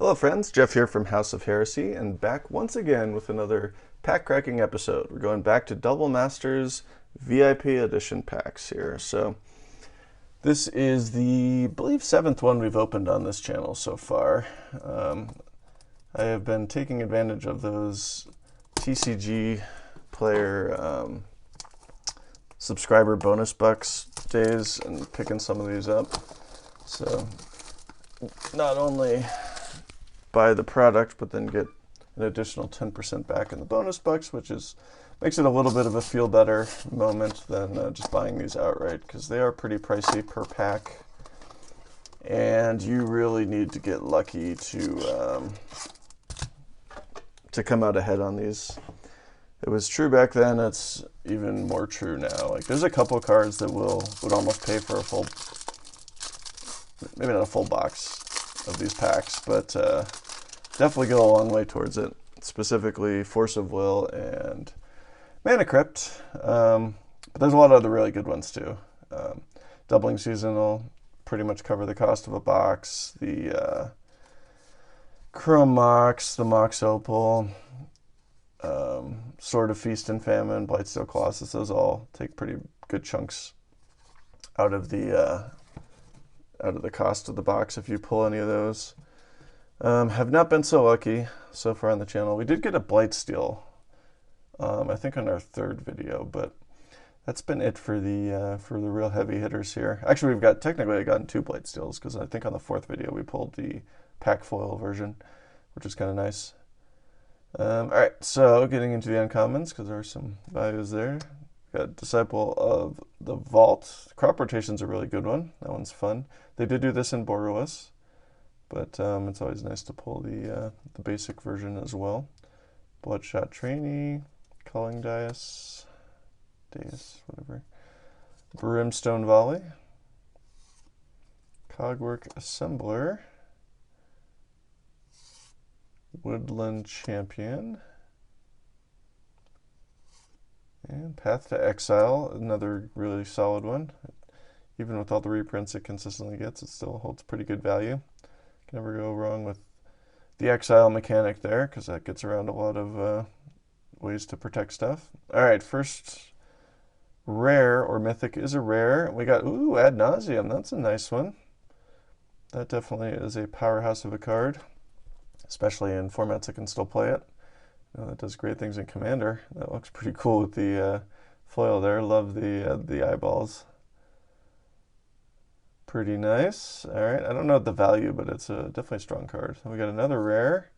Hello friends, Jeff here from House of Heresy, and back once again with another pack cracking episode. We're going back to Double Masters VIP edition packs here. So this is the, I believe, 7th one we've opened on this channel so far. I have been taking advantage of those TCG player subscriber bonus bucks days and picking some of these up. So not only buy the product, but then get an additional 10% back in the bonus bucks, which makes it a little bit of a feel better moment than just buying these outright, because they are pretty pricey per pack, and you really need to get lucky to come out ahead on these. It was true back then, it's even more true now. Like, there's a couple cards that would almost pay for a full, maybe not a full box of these packs, but definitely go a long way towards it. Specifically, Force of Will and Mana Crypt. But there's a lot of other really good ones too. Doubling Season will pretty much cover the cost of a box. The Chrome Mox, the Mox Opal, Sword of Feast and Famine, Blightsteel Colossus, those all take pretty good chunks out of the cost of the box if you pull any of those. Have not been so lucky so far on the channel. We did get a Blightsteel, I think on our 3rd video, but that's been it for the real heavy hitters here. Actually, technically gotten 2 Blightsteels, because I think on the 4th video we pulled the pack foil version, which is kind of nice. Alright, so getting into the uncommons, because there are some values there. Got Disciple of the Vault. Crop Rotation's a really good one. That one's fun. They did do this in borderless, but it's always nice to pull the basic version as well. Bloodshot Trainee, Culling Dais, whatever. Brimstone Volley, Cogwork Assembler, Woodland Champion, and Path to Exile, another really solid one. Even with all the reprints it consistently gets, it still holds pretty good value. Can never go wrong with the Exile mechanic there, because that gets around a lot of ways to protect stuff. Alright, first rare or mythic is a rare. We got, Ad Nauseam. That's a nice one. That definitely is a powerhouse of a card, especially in formats that can still play it. That does great things in Commander. That looks pretty cool with the foil there. Love the eyeballs. Pretty nice. Alright, I don't know the value, but it's definitely a strong card. We got another rare.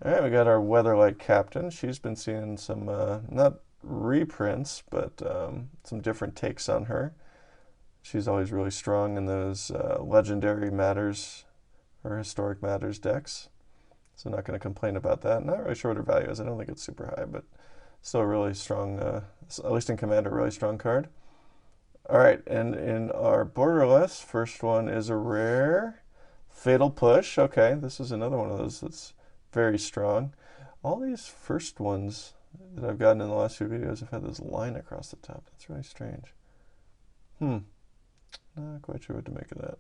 Alright, we got our Weatherlight Captain. She's been seeing some, not reprints, but some different takes on her. She's always really strong in those Legendary Matters or Historic Matters decks. So not going to complain about that. Not really sure what her value is. I don't think it's super high, but still a really strong, at least in Commander, really strong card. Alright, and in our borderless, first one is a rare Fatal Push. Okay, this is another one of those that's very strong. All these first ones that I've gotten in the last few videos have had this line across the top. That's really strange. Not quite sure what to make of that.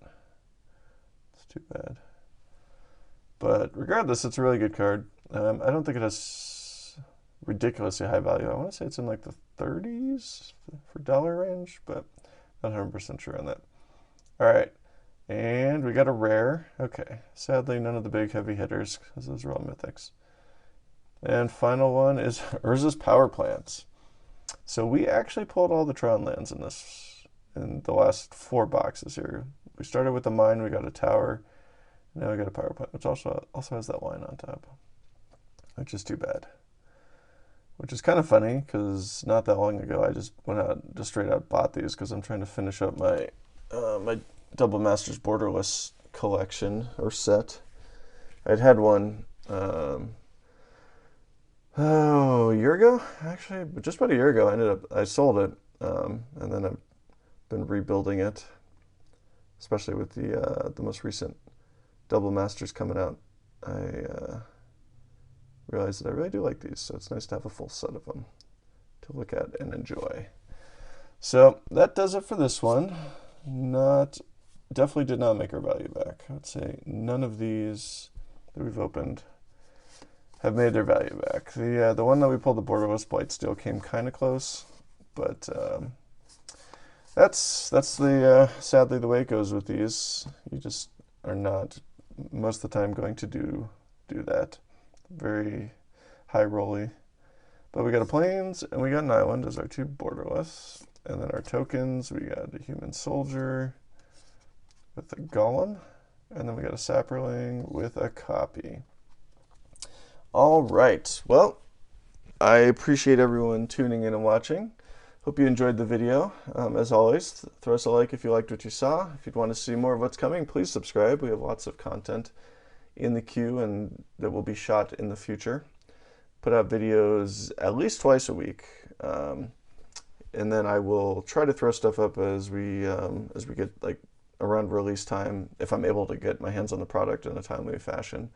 It's too bad. But regardless, it's a really good card. I don't think it has ridiculously high value. I want to say it's in like the 30s for dollar range, but not 100% sure on that. Alright, and we got a rare. Okay, sadly none of the big heavy hitters, because those are all mythics. And final one is Urza's Power Plants. So we actually pulled all the Tron lands in the last 4 boxes here. We started with the mine, we got a tower. Now we got a power plant, which also has that line on top, which is too bad. Which is kind of funny, because not that long ago I just went out, just straight out bought these, because I'm trying to finish up my my Double Masters Borderless collection, or set. I'd had one, a year ago? Actually, just about a year ago, I sold it, and then I've been rebuilding it, especially with the most recent Double Masters coming out. I realized that I really do like these, so it's nice to have a full set of them to look at and enjoy. So that does it for this one. Definitely did not make our value back. I would say none of these that we've opened have made their value back. The one that we pulled, the borderless Blightsteel, came kind of close, but that's sadly the way it goes with these. You just are not most of the time going to do that. Very high rolly. But we got a Plains and we got an Island as our two borderless. And then our tokens, we got a Human Soldier with a Golem. And then we got a Saproling with a Copy. All right. Well, I appreciate everyone tuning in and watching. Hope you enjoyed the video. As always, throw us a like if you liked what you saw. If you'd want to see more of what's coming, please subscribe. We have lots of content in the queue and that will be shot in the future. Put out videos at least twice a week. And then I will try to throw stuff up as we get like around release time, if I'm able to get my hands on the product in a timely fashion.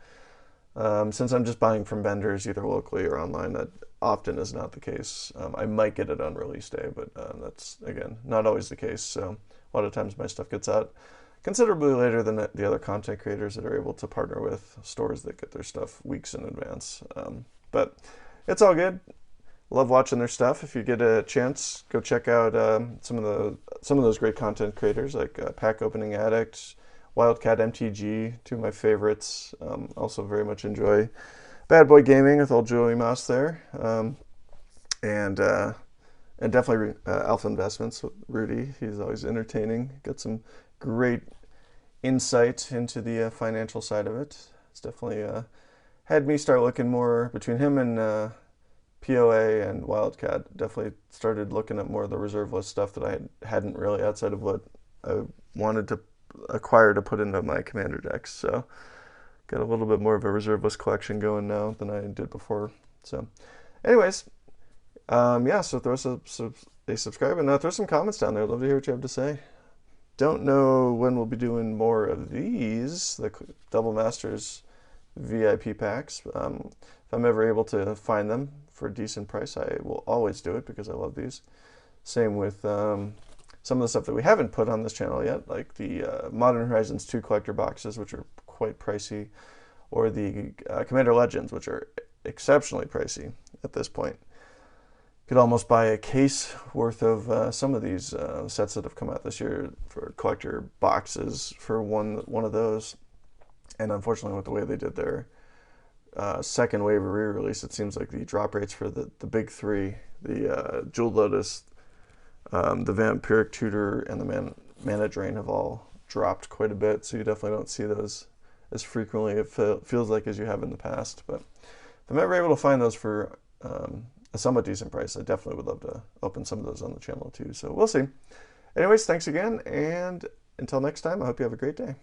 Since I'm just buying from vendors either locally or online, that often is not the case. I might get it on release day, but that's, again, not always the case. So a lot of times my stuff gets out considerably later than the other content creators that are able to partner with stores that get their stuff weeks in advance. But it's all good. Love watching their stuff. If you get a chance, go check out some of those great content creators like Pack Opening Addict, Wildcat MTG, two of my favorites. Also very much enjoy Bad Boy Gaming with old Joey Mouse there, and definitely Alpha Investments with Rudy. He's always entertaining. Got some great insight into the financial side of it. It's definitely had me start looking more between him and POA and Wildcat. Definitely started looking at more of the reserve list stuff that I hadn't really outside of what I wanted to acquire to put into my commander decks. So got a little bit more of a reserve list collection going now than I did before. So anyways, yeah, so throw us a subscribe and throw some comments down there. I'd love to hear what you have to say. Don't know when we'll be doing more of these, the Double Masters VIP packs. If I'm ever able to find them for a decent price, I will always do it because I love these. Same with some of the stuff that we haven't put on this channel yet, like the Modern Horizons 2 collector boxes, which are quite pricey, or the Commander Legends, which are exceptionally pricey at this point. You could almost buy a case worth of some of these sets that have come out this year for collector boxes for one of those. And unfortunately, with the way they did their second wave of re-release, it seems like the drop rates for the big three, the Jeweled Lotus, the Vampiric Tutor, and the Mana Drain have all dropped quite a bit, so you definitely don't see those as frequently, it feels like, as you have in the past. But if I'm ever able to find those for a somewhat decent price, I definitely would love to open some of those on the channel too, so we'll see. Anyways, thanks again, and until next time, I hope you have a great day.